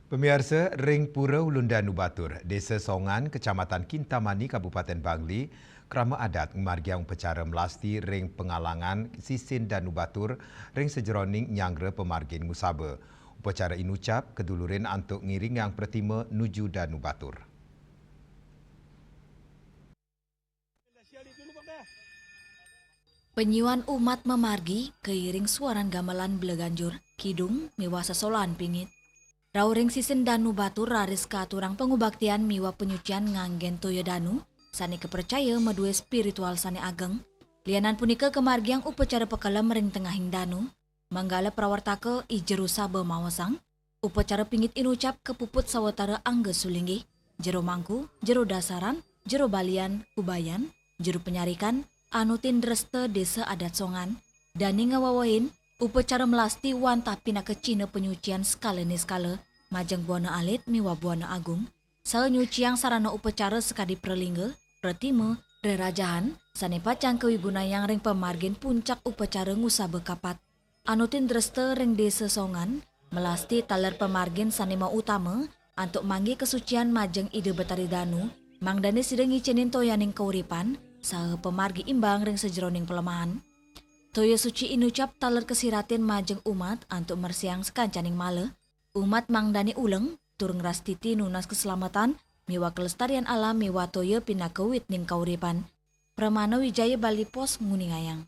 Pemirsa, Ring Pura Ulun Danu Batur, Desa Songan, Kecamatan Kintamani, Kabupaten Bangli, Krama Adat memargiang upacara melasti Ring Pengalangan Sisin Danu Batur, Ring Sejeroning Nyangre Pemargin Ngusaba. Upacara inucap kedulurin antuk ngiring yang pertima nuju Danu Batur. Penyuan umat memargi keiring suaran gamelan beleganjur, kidung miwa sesolan pingit. Rauring sisin Danu Batur raris katurang pengubaktian miwa penyucian nganggen toyo danu, sani kepercaya medue spiritual sani ageng. Lianan punika kemargiang upacara pekelem ring tengahing danu, manggala prawartake ijeru sabe mawasang, upacara pingit inucap kepuput sawatara angge sulinggi, jero mangku, jero dasaran, jero balian, kubayan, jero penyarikan, anutin dreste desa adat Songan, dani ngawawain upacara melasti wanta pina ke Cina penyucian skala ni skala, majeng buana alit miwa buana agung, sa nyuciang sarana upacara sekadi prelingga, retime, rerajahan, sane pacang kewigunayang ring pemargin puncak upacara ngusaba kapat. Anutin dreste ring desa Songan, melasti taler pemargin sanema utama, antuk manggi kesucian majeng ide betari danu, mangdane sidengi cenin toyaning kauripan, sa pemargi imbang ring sejeroning pelemahan. Toyo suci inucap taler kesiratin majeng umat antuk mersiang sekancaning male. Umat mangdani uleng, turung rastiti nunas keselamatan, miwa kelestarian alam miwa toyo pinakewit ning kauripan. Pramana Wijaya Bali Pos Nguningayang.